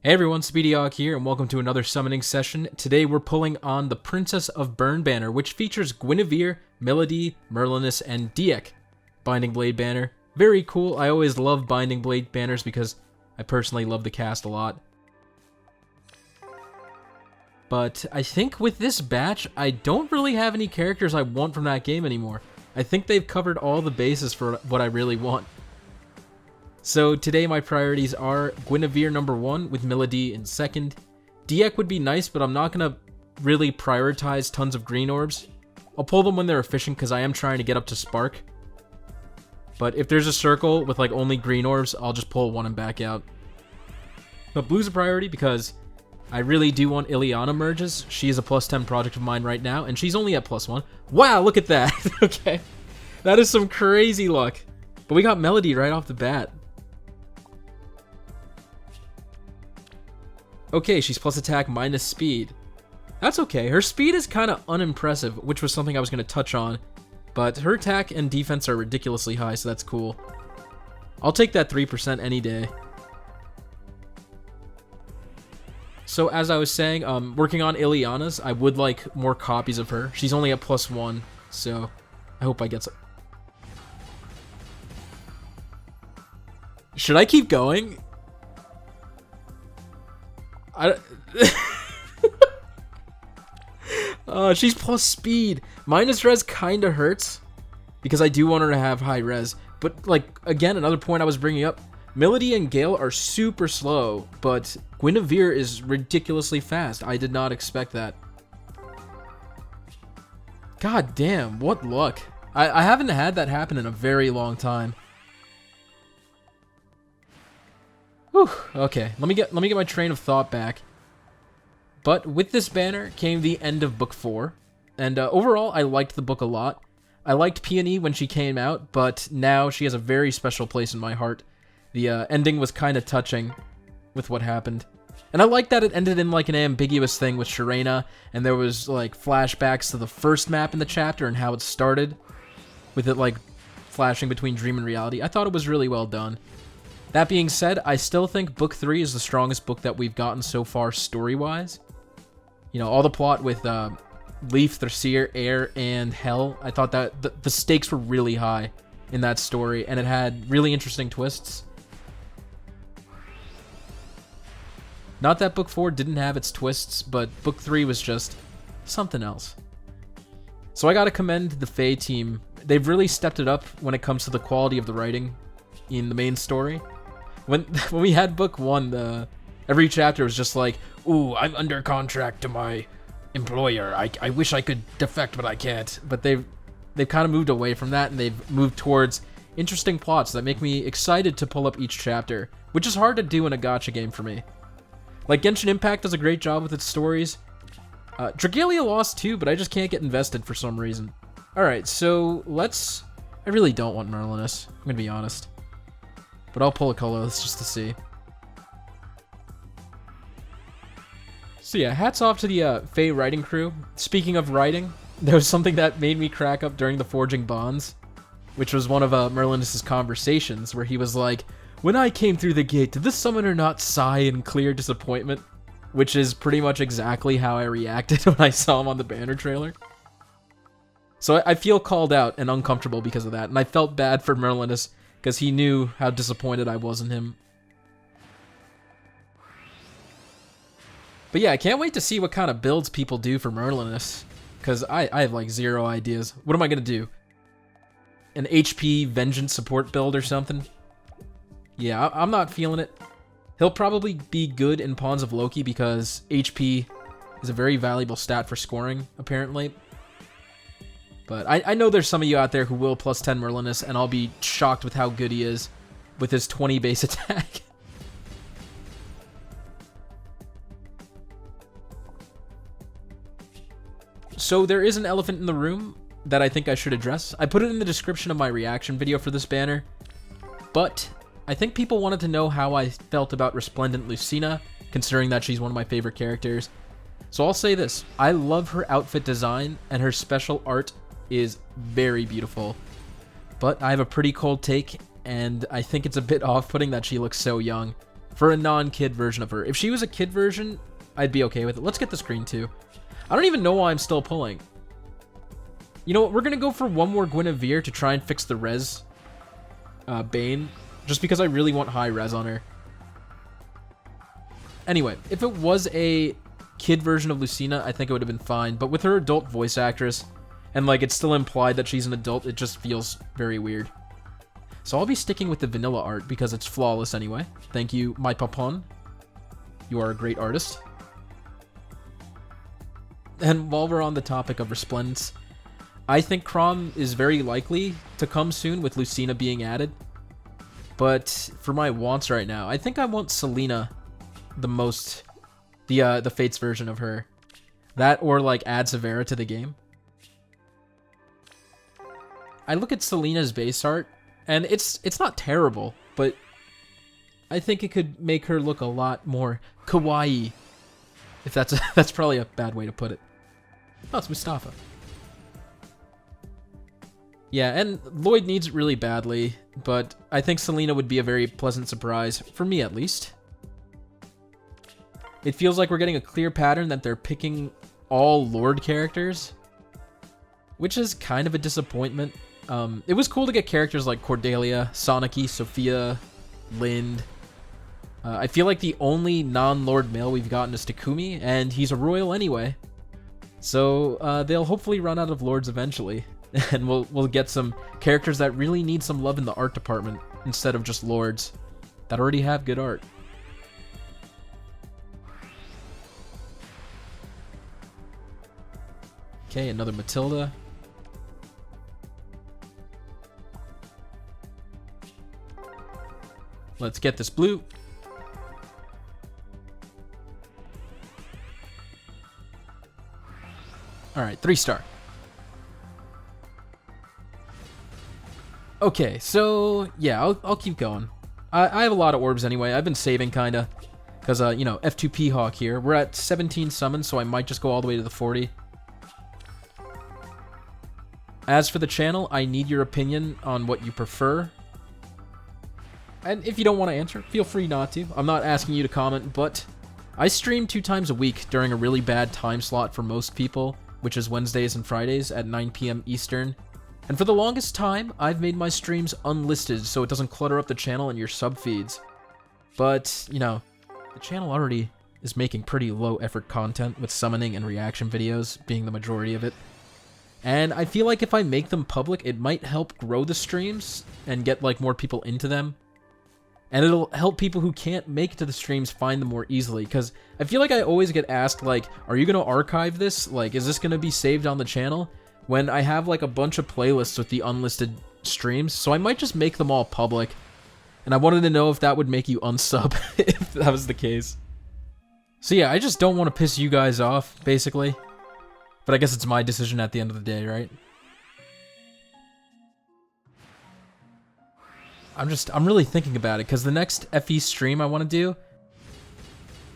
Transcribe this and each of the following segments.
Hey everyone, SpeedyHawk here, and welcome to another summoning session. Today we're pulling on the Princess of Bern banner, which features Guinevere, Melody, Merlinus, and Diek. Binding Blade banner. Very cool. I always love Binding Blade banners because I personally love the cast a lot. But I think with this batch, I don't really have any characters I want from that game anymore. I think they've covered all the bases for what I really want. So today my priorities are Guinevere number 1 with Melody in second. Diek would be nice, but I'm not going to really prioritize tons of green orbs. I'll pull them when they're efficient because I am trying to get up to Spark. But if there's a circle with like only green orbs, I'll just pull one and back out. But blue's a priority because I really do want Ileana merges. She is a plus 10 project of mine right now, and she's only at plus 1. Wow, look at that. Okay. That is some crazy luck. But we got Melody right off the bat. Okay, she's plus attack minus speed. That's okay. Her speed is kind of unimpressive, which was something I was going to touch on. But her attack and defense are ridiculously high, so that's cool. I'll take that 3% any day. So as I was saying, working on Ileana's, I would like more copies of her. She's only at plus 1, so I hope I get some. Should I keep going? She's plus speed. Minus res kinda hurts because I do want her to have high res. But like again, another point I was bringing up, Melody and Gale are super slow, but Guinevere is ridiculously fast. I did not expect that. God damn, what luck. I haven't had that happen in a very long time. Whew, okay, let me get my train of thought back. But with this banner came the end of book 4, and overall I liked the book a lot. I liked Peony when she came out, but now she has a very special place in my heart. The ending was kind of touching with what happened. And I like that it ended in like an ambiguous thing with Sharena, and there was like flashbacks to the first map in the chapter and how it started, with it like flashing between dream and reality. I thought it was really well done. That being said, I still think Book 3 is the strongest book that we've gotten so far story-wise. You know, all the plot with Leaf, Thrasier, Air, and Hell, I thought that the stakes were really high in that story, and it had really interesting twists. Not that Book 4 didn't have its twists, but Book 3 was just something else. So I gotta commend the Fae team. They've really stepped it up when it comes to the quality of the writing in the main story. When we had book 1, every chapter was just like, ooh, I'm under contract to my employer. I wish I could defect, but I can't. But they've kind of moved away from that, and they've moved towards interesting plots that make me excited to pull up each chapter, which is hard to do in a gacha game for me. Like, Genshin Impact does a great job with its stories. Dragalia lost too, but I just can't get invested for some reason. Alright, so I really don't want Merlinus, I'm gonna be honest. But I'll pull a colorless just to see. So yeah, hats off to the Fae writing crew. Speaking of writing, there was something that made me crack up during the Forging Bonds, which was one of Merlinus' conversations, where he was like, when I came through the gate, did the summoner not sigh in clear disappointment? Which is pretty much exactly how I reacted when I saw him on the banner trailer. So I feel called out and uncomfortable because of that, and I felt bad for Merlinus, because he knew how disappointed I was in him. But yeah, I can't wait to see what kind of builds people do for Merlinus, because I have like zero ideas. What am I going to do? An HP Vengeance support build or something? Yeah, I'm not feeling it. He'll probably be good in Pawns of Loki because HP is a very valuable stat for scoring, apparently. But I know there's some of you out there who will plus 10 Merlinus, and I'll be shocked with how good he is with his 20 base attack. So there is an elephant in the room that I think I should address. I put it in the description of my reaction video for this banner, but I think people wanted to know how I felt about Resplendent Lucina, considering that she's one of my favorite characters. So I'll say this, I love her outfit design, and her special art is very beautiful. But I have a pretty cold take, and I think it's a bit off-putting that she looks so young. for a non-kid version of her. If she was a kid version, I'd be okay with it. Let's get the screen too. I don't even know why I'm still pulling. You know what? We're going to go for one more Guinevere to try and fix the res Bane, just because I really want high res on her. Anyway, if it was a kid version of Lucina, I think it would have been fine. But with her adult voice actress, and like it's still implied that she's an adult, it just feels very weird. So I'll be sticking with the vanilla art because it's flawless anyway. Thank you, my papon. You are a great artist. And while we're on the topic of Resplendence, I think Chrom is very likely to come soon with Lucina being added. But for my wants right now, I think I want Selena the most. The Fates version of her. That or like add Severa to the game. I look at Selena's base art, and it's not terrible, but I think it could make her look a lot more kawaii. If that's probably a bad way to put it. Oh, it's Mustafa. Yeah, and Lloyd needs it really badly, but I think Selena would be a very pleasant surprise, for me at least. It feels like we're getting a clear pattern that they're picking all Lord characters, which is kind of a disappointment. It was cool to get characters like Cordelia, Soniki, Sophia, Lind. I feel like the only non-Lord male we've gotten is Takumi, and he's a royal anyway. So they'll hopefully run out of Lords eventually, and we'll get some characters that really need some love in the art department instead of just Lords that already have good art. Okay, another Matilda. Let's get this blue. Alright, 3-star. Okay, so yeah, I'll keep going. I have a lot of orbs anyway. I've been saving kinda. Because, you know, F2P-Hawk here. We're at 17 summons, so I might just go all the way to the 40. As for the channel, I need your opinion on what you prefer. And if you don't want to answer, feel free not to. I'm not asking you to comment, but I stream 2 times a week during a really bad time slot for most people, which is Wednesdays and Fridays at 9 p.m. Eastern. And for the longest time, I've made my streams unlisted so it doesn't clutter up the channel and your sub feeds. But, you know, the channel already is making pretty low effort content with summoning and reaction videos being the majority of it. And I feel like if I make them public, it might help grow the streams and get like more people into them. And it'll help people who can't make it to the streams find them more easily. Because I feel like I always get asked, like, are you going to archive this? Like, is this going to be saved on the channel? When I have like a bunch of playlists with the unlisted streams. So I might just make them all public. And I wanted to know if that would make you unsub, if that was the case. So yeah, I just don't want to piss you guys off, basically. But I guess it's my decision at the end of the day, right? I'm really thinking about it, because the next FE stream I want to do,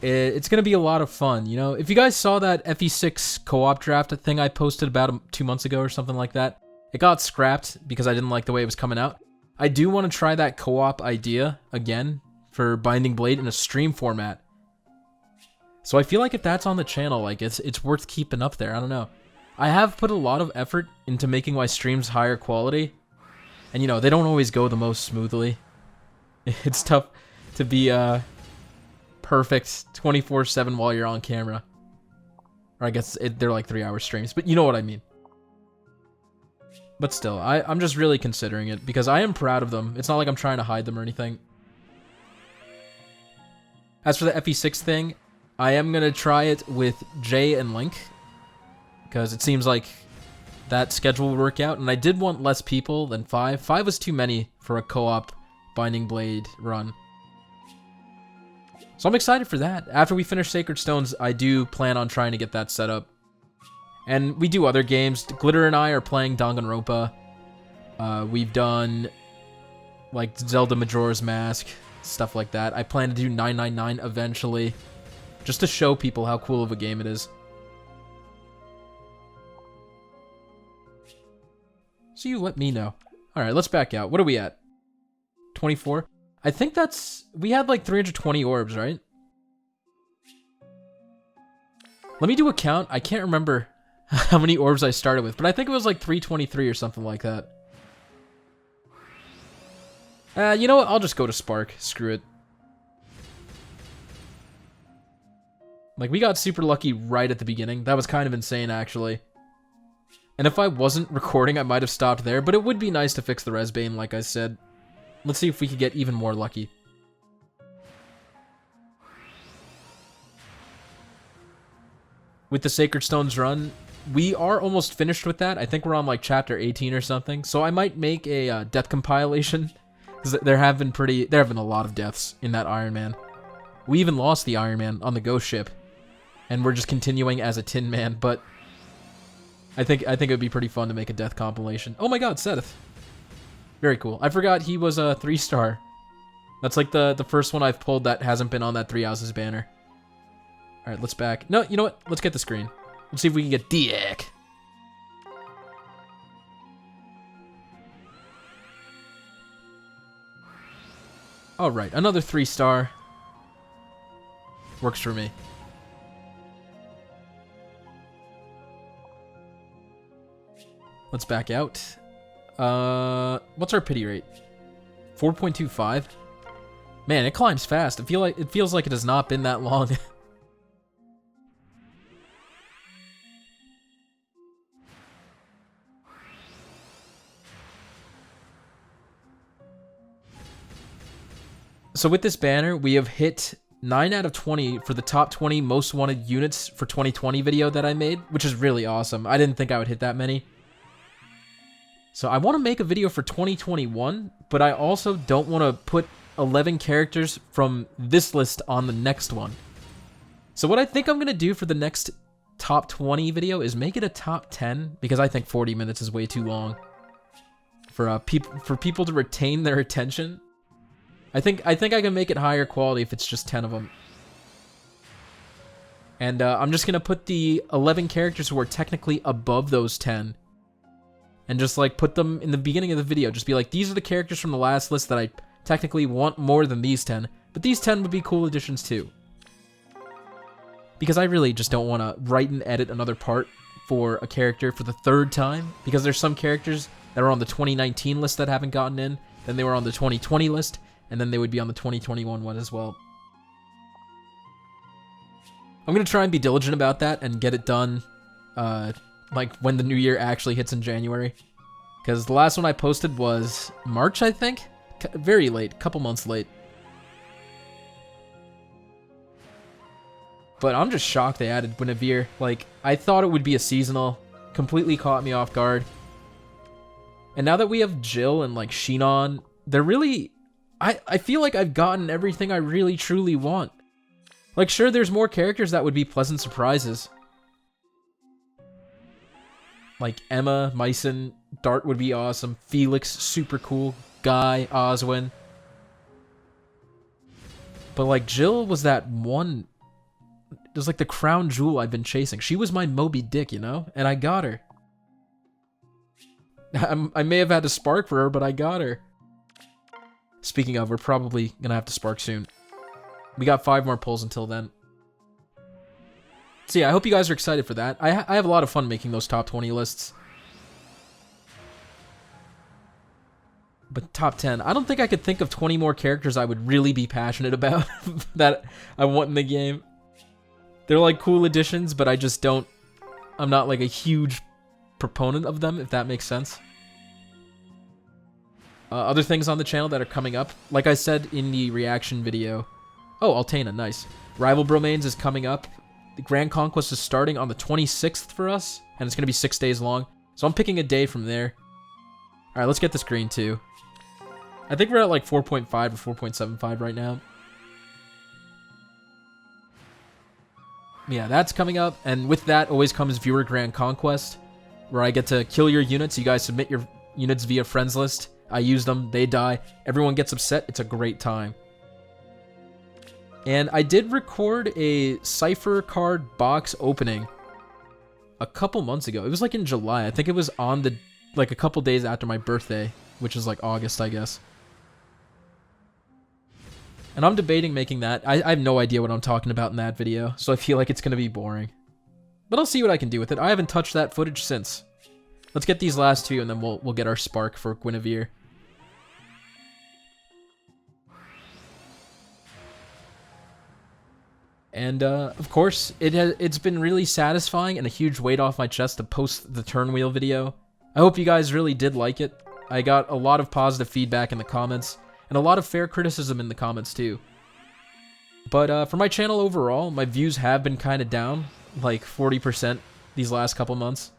it's going to be a lot of fun, you know? If you guys saw that FE6 co-op draft thing I posted about 2 months ago or something like that, it got scrapped because I didn't like the way it was coming out. I do want to try that co-op idea again for Binding Blade in a stream format. So I feel like if that's on the channel, like it's worth keeping up there. I don't know. I have put a lot of effort into making my streams higher quality. And you know, they don't always go the most smoothly. It's tough to be perfect 24/7 while you're on camera. Or I guess they're like 3-hour streams, but you know what I mean. But still, I'm just really considering it because I am proud of them. It's not like I'm trying to hide them or anything. As for the FE6 thing, I am going to try it with Jay and Link, because it seems like that schedule will work out, and I did want less people than 5. 5 was too many for a co-op Binding Blade run. So I'm excited for that. After we finish Sacred Stones, I do plan on trying to get that set up. And we do other games. Glitter and I are playing Danganronpa. We've done like Zelda Majora's Mask, stuff like that. I plan to do 999 eventually, just to show people how cool of a game it is. So you let me know. Alright, let's back out. What are we at? 24? I think that's... We had like 320 orbs, right? Let me do a count. I can't remember how many orbs I started with, but I think it was like 323 or something like that. You know what? I'll just go to Spark. Screw it. Like, we got super lucky right at the beginning. That was kind of insane, actually. And if I wasn't recording, I might have stopped there, but it would be nice to fix the Resbane, like I said. Let's see if we could get even more lucky. With the Sacred Stones run, we are almost finished with that. I think we're on, like, chapter 18 or something. So I might make a death compilation. Because there have been a lot of deaths in that Ironman. We even lost the Ironman on the ghost ship. And we're just continuing as a Tin Man, but I think it would be pretty fun to make a death compilation. Oh my god, Seth. Very cool. I forgot he was a 3-star. That's like the first one I've pulled that hasn't been on that 3 houses banner. Alright, let's back. No, you know what? Let's get the screen. Let's see if we can get Diek. Alright, another 3-star. Works for me. Let's back out. What's our pity rate? 4.25? Man, it climbs fast. It feels like it has not been that long. So with this banner, we have hit 9 out of 20 for the top 20 most wanted units for 2020 video that I made, which is really awesome. I didn't think I would hit that many. So I want to make a video for 2021, but I also don't want to put 11 characters from this list on the next one. So what I think I'm going to do for the next top 20 video is make it a top 10, because I think 40 minutes is way too long for people to retain their attention. I think I can make it higher quality if it's just 10 of them. And I'm just going to put the 11 characters who are technically above those 10 and just like put them in the beginning of the video. Just be like, these are the characters from the last list that I technically want more than these 10, but these 10 would be cool additions too. Because I really just don't want to write and edit another part for a character for the 3rd time, because there's some characters that are on the 2019 list that haven't gotten in, then they were on the 2020 list, and then they would be on the 2021 one as well. I'm going to try and be diligent about that and get it done like when the new year actually hits in January. Because the last one I posted was March, I think? Very late, couple months late. But I'm just shocked they added Guinevere. Like, I thought it would be a seasonal. Completely caught me off guard. And now that we have Jill and like Shinon, they're really... I feel like I've gotten everything I really truly want. Like, sure, there's more characters that would be pleasant surprises. Like Emma, Mycen, Dart would be awesome. Felix, super cool. Guy, Oswin. But like Jill was that one... It was like the crown jewel I've been chasing. She was my Moby Dick, you know? And I got her. I may have had to spark for her, but I got her. Speaking of, we're probably gonna have to spark soon. We got 5 more pulls until then. So yeah, I hope you guys are excited for that. I have a lot of fun making those top 20 lists. But top 10, I don't think I could think of 20 more characters I would really be passionate about that I want in the game. They're like cool additions, but I just don't... I'm not like a huge proponent of them, if that makes sense. Other things on the channel that are coming up, like I said in the reaction video. Oh, Altena, nice. Rival Bromains is coming up. The Grand Conquest is starting on the 26th for us, and it's going to be 6 days long. So I'm picking a day from there. Alright, let's get this green too. I think we're at like 4.5 or 4.75 right now. Yeah, that's coming up, and with that always comes Viewer Grand Conquest, where I get to kill your units. You guys submit your units via friends list. I use them, they die, everyone gets upset. It's a great time. And I did record a Cypher card box opening a couple months ago. It was like in July. I think it was on the, like a couple days after my birthday, which is like August, I guess. And I'm debating making that. I have no idea what I'm talking about in that video, so I feel like it's going to be boring. But I'll see what I can do with it. I haven't touched that footage since. Let's get these last two, and then we'll get our spark for Guinevere. And, of course, it's been really satisfying and a huge weight off my chest to post the Turnwheel video. I hope you guys really did like it. I got a lot of positive feedback in the comments, and a lot of fair criticism in the comments, too. But, for my channel overall, my views have been kind of down, like 40% these last couple months.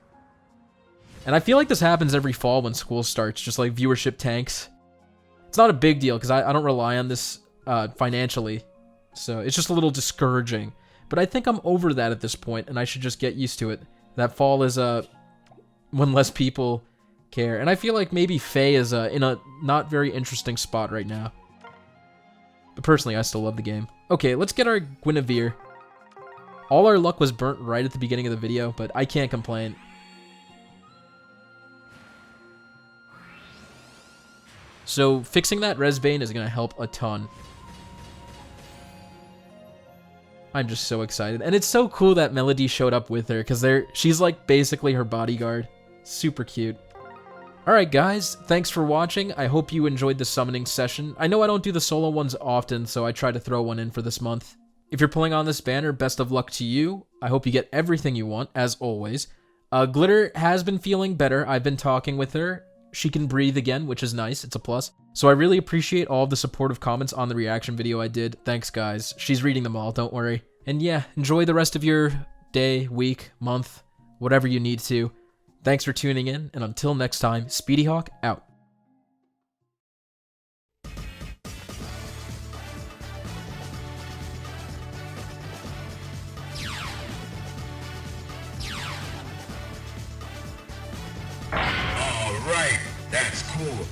And I feel like this happens every fall when school starts, just like viewership tanks. It's not a big deal, because I don't rely on this, financially. So it's just a little discouraging. But I think I'm over that at this point, and I should just get used to it. That fall is when less people care. And I feel like maybe Faye is in a not very interesting spot right now. But personally, I still love the game. Okay, let's get our Guinevere. All our luck was burnt right at the beginning of the video, but I can't complain. So fixing that Resbane is going to help a ton. I'm just so excited. And it's so cool that Melody showed up with her, because she's like basically her bodyguard. Super cute. Alright guys, thanks for watching. I hope you enjoyed the summoning session. I know I don't do the solo ones often, so I try to throw one in for this month. If you're pulling on this banner, best of luck to you. I hope you get everything you want, as always. Glitter has been feeling better. I've been talking with her. She can breathe again, which is nice. It's a plus. So I really appreciate all of the supportive comments on the reaction video I did. Thanks, guys. She's reading them all, don't worry. And yeah, enjoy the rest of your day, week, month, whatever you need to. Thanks for tuning in, and until next time, SpeedyHawk out. All right, that's cool.